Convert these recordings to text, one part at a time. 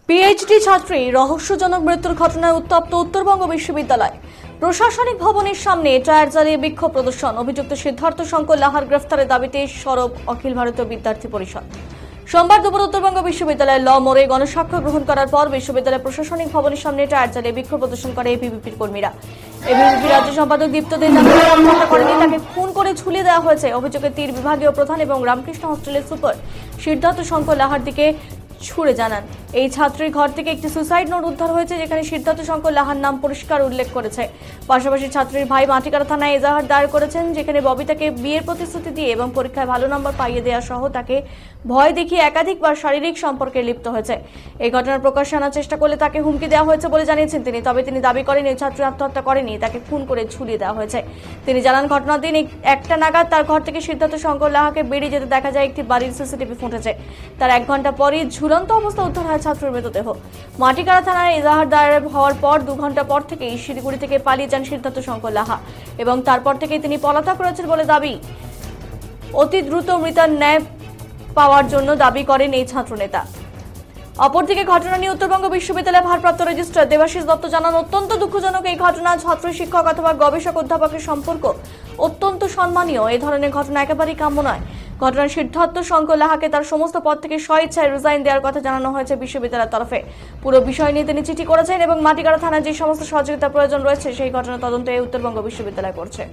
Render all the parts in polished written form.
PhD ছাত্রী রহস্যজনক মৃত্যুর ঘটনায় উত্তপ্ত উত্তরবঙ্গ বিশ্ববিদ্যালয়। প্রশাসনিক ভবনের সামনে টায়ার জ্বালিয়ে বিক্ষোভ প্রদর্শন। অভিযুক্ত সিদ্ধার্থ শঙ্কর লাহার গ্রেফতারের দাবিতে সরব অখিল ভারতীয় বিদ্যার্থী পরিষদ। সোমবার দুপুর উত্তরবঙ্গ বিশ্ববিদ্যালয়ের ল মোড়ে গণস্বাক্ষর গ্রহণ করার পর বিশ্ববিদ্যালয়ের প্রশাসনিক ভবনের সামনে টায়ার জ্বালিয়ে বিক্ষোভ প্রদর্শন করে এবিভিপির কর্মীরা। এবিভিপি রাজ্য সম্পাদক দীপ্ত দে হত্যা করেনি, তাকে খুন করে ঝুলিয়ে দেওয়া হয়েছে। অভিযোগে তীর বিভাগীয় প্রধান এবং রামকৃষ্ণ হস্টেলের সুপার সিদ্ধার্থ শঙ্কর লাহার দিকে ছুড়ে জানান। এই ছাত্রীর ঘর থেকে একটি সুসাইড নোট উদ্ধার হয়েছে, যেখানে সিদ্ধার্থ শঙ্কর লাহার নাম পরিষ্কার উল্লেখ করেছে। পাশাপাশি ছাত্রীর ভাই মাটিকাড়া থানায় এজাহার দায়ের করেছেন, যেখানে ববিতাকে বিয়ের প্রতিশ্রুতি দিয়ে এবং পরীক্ষায় ভালো নম্বর পাইয়ে দেওয়া সহ তাকে ভয় দেখিয়ে একাধিকবার শারীরিক সম্পর্কে লিপ্ত হয়েছে। এই ঘটনার প্রকাশ্যে আনার চেষ্টা করলে তাকে হুমকি দেওয়া হয়েছে বলে জানিয়েছেন তিনি। তবে তিনি দাবি করেন এই ছাত্রী আত্মহত্যা করেনি, তাকে খুন করে ঝুলিয়ে দেওয়া হয়েছে। তিনি জানান, ঘটনার দিন 1টা নাগাদ তার ঘর থেকে সিদ্ধার্থ শঙ্কর লাহাকে বেরিয়ে যেতে দেখা যায়। একটি বাড়ির সিসিটিভি ফুটেছে। তার 1 ঘন্টা পরই ঝুলন্ত অবস্থা উদ্ধার হয় ছাত্রের মৃতদেহ। মাটিকাড়া থানায় এজাহার দায়ের হওয়ার পর 2 ঘন্টা পর থেকেই শিলিগুড়ি থেকে পালিয়ে যান সিদ্ধার্থ শঙ্কর লাহা এবং তারপর থেকেই তিনি পলাতক রয়েছেন বলে দাবি। অতি দ্রুত মৃতার ন্যায় পাওয়ার জন্য দাবি করেন এই ছাত্রনেতা। অপরদিকে ঘটনা নিয়ে উত্তরবঙ্গ বিশ্ববিদ্যালয়ের ভারপ্রাপ্ত রেজিস্ট্রার দেবাশিস দত্ত জানান, অত্যন্ত দুঃখজনক এই ঘটনা। ছাত্র শিক্ষক অথবা গবেষক অধ্যাপকের সম্পর্ক অত্যন্ত সম্মানীয়। এই ধরনের ঘটনা একেবারেই কাম্য নয়। ঘটনার সিদ্ধার্থ শঙ্কর লাহাকে তার সমস্ত পদ থেকে স্বইচ্ছায় রিজাইন দেওয়ার কথা জানানো হয়েছে বিশ্ববিদ্যালয়ের তরফে। পুরো বিষয় নিয়ে তিনি চিঠি করেছেন এবং মাটিকাড়া থানায় যে সমস্ত সহযোগিতার প্রয়োজন রয়েছে সেই ঘটনা তদন্ত এই উত্তরবঙ্গ বিশ্ববিদ্যালয় করছে।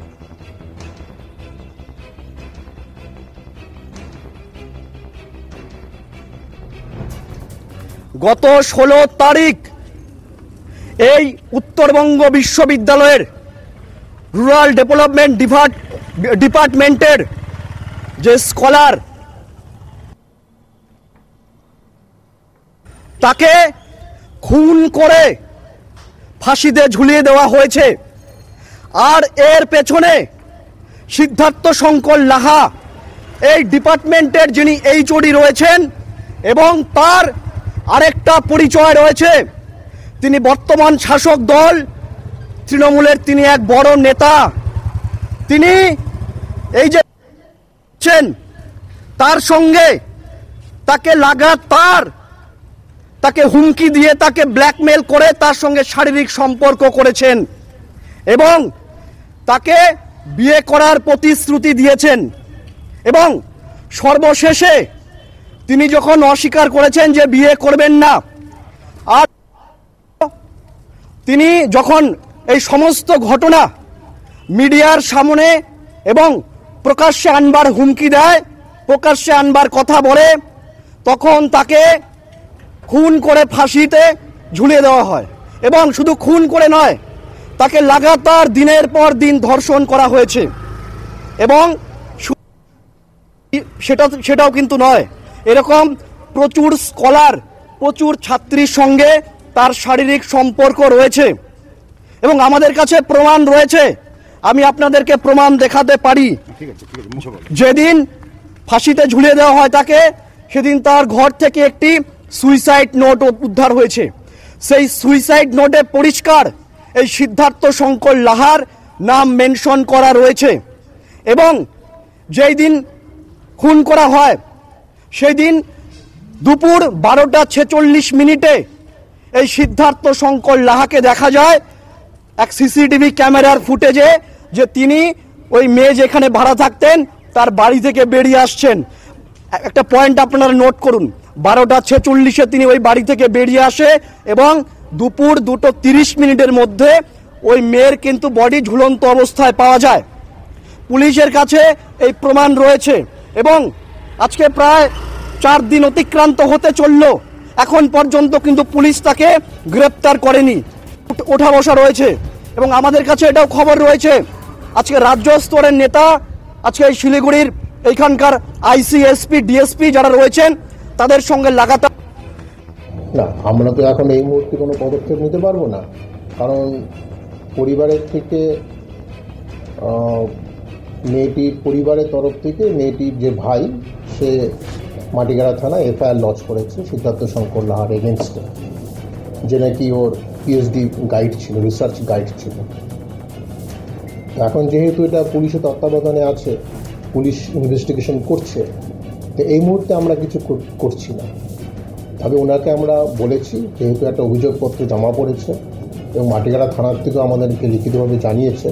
গত 16 তারিখ এই উত্তরবঙ্গ বিশ্ববিদ্যালয়ের রুরাল ডেভেলপমেন্ট ডিপার্টমেন্টের যে স্কলার, তাকে খুন করে ফাঁসিতে ঝুলিয়ে দেওয়া হয়েছে। আর এর পেছনে সিদ্ধার্থ শঙ্কর লাহা এই ডিপার্টমেন্টের যিনি এইচওডি রয়েছেন এবং তার আরেকটা পরিচয় রয়েছে, তিনি বর্তমান শাসক দল তৃণমূলের তিনি এক বড় নেতা। তিনি এই যে তার সঙ্গে তাকে লাগাতার তাকে হুমকি দিয়ে তাকে ব্ল্যাকমেল করে তার সঙ্গে শারীরিক সম্পর্ক করেছেন এবং তাকে বিয়ে করার প্রতিশ্রুতি দিয়েছেন এবং সর্বশেষে তিনি যখন অস্বীকার করেছেন যে বিয়ে করবেন না, আর তিনি যখন এই সমস্ত ঘটনা মিডিয়ার সামনে এবং প্রকাশ্যে আনবার হুমকি দেয়, প্রকাশ্যে আনবার কথা বলে, তখন তাকে খুন করে ফাঁসিতে ঝুলিয়ে দেওয়া হয় এবং শুধু খুন করে নয়, তাকে লাগাতার দিনের পর দিন ধর্ষণ করা হয়েছে। এবং সেটাও কিন্তু নয়, এরকম প্রচুর স্কলার, প্রচুর ছাত্রীর সঙ্গে তার শারীরিক সম্পর্ক রয়েছে এবং আমাদের কাছে প্রমাণ রয়েছে। আমি আপনাদেরকে প্রমাণ দেখাতে পারি। যেদিন ফাঁসিতে ঝুলিয়ে দেওয়া হয় তাকে, সেদিন তার ঘর থেকে একটি সুইসাইড নোট উদ্ধার হয়েছে। সেই সুইসাইড নোটে পরিষ্কার এই সিদ্ধার্থ শঙ্কর লাহার নাম মেনশন করা রয়েছে এবং যেই দিন খুন করা হয় সেই দিন দুপুর 12টা 46 মিনিটে এই সিদ্ধার্থ শঙ্কর লাহাকে দেখা যায় এক সিসিটিভি ক্যামেরার ফুটেজে, যে তিনি ওই মেয়ে যেখানে ভাড়া থাকতেন তার বাড়ি থেকে বেরিয়ে আসছেন। একটা পয়েন্ট আপনারা নোট করুন, 12টা 46-এ তিনি ওই বাড়ি থেকে বেরিয়ে আসে এবং দুপুর 2:30 মিনিটের মধ্যে ওই মেয়ের কিন্তু বডি ঝুলন্ত অবস্থায় পাওয়া যায়। পুলিশের কাছে এই প্রমাণ রয়েছে এবং আজকে প্রায় 4 দিন অতিক্রান্ত হতে চলল, এখন পর্যন্ত কিন্তু পুলিশ তাকে গ্রেপ্তার করেনি। ওঠা বসা রয়েছে এবং আমাদের কাছে এটাও খবর রয়েছে, আজকে রাজ্য স্তরের নেতা, আজকে এই শিলিগুড়ির এইখানকার আইসিএসপি ডিএসপি যারা রয়েছেন তাদের সঙ্গে লাগাতার। না, আমরা তো এখন এই মুহূর্তে কোনো পদক্ষেপ নিতে পারবো না, কারণ পরিবারের থেকে মেয়েটির পরিবারের তরফ থেকে মেয়েটির যে ভাই, সে মাটিগাড়া থানায় এফআইআর লজ করেছে সিদ্ধার্থ শঙ্কর লাহার এগেনস্টে, যে নাকি ওর পিএইচডি গাইড ছিল, রিসার্চ গাইড ছিল। এখন যেহেতু এটা পুলিশের তত্ত্বাবধানে আছে, পুলিশ ইনভেস্টিগেশন করছে, তো এই মুহূর্তে আমরা কিছু করছি না। তবে ওনাকে আমরা বলেছি, যেহেতু একটা অভিযোগপত্র জমা পড়েছে এবং মাটিগাড়া থানার থেকেও আমাদেরকে লিখিতভাবে জানিয়েছে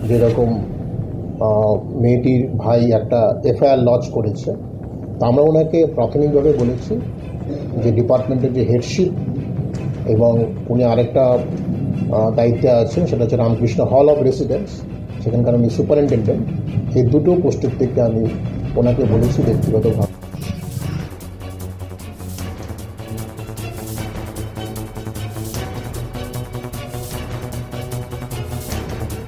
যেরকম মেয়েটির ভাই একটা এফআইআর লজ করেছে। তো আমরা ওনাকে প্রাথমিকভাবে বলেছি যে ডিপার্টমেন্টের যে হেডশিপ এবং উনি আরেকটা দায়িত্বে আছেন, সেটা হচ্ছে রামকৃষ্ণ হল অফ রেসিডেন্স, সেখানকার উনি সুপারিনটেন্ডেন্ট, এই দুটো পোস্টের থেকে আমি ওনাকে বলেছি ব্যক্তিগতভাবে।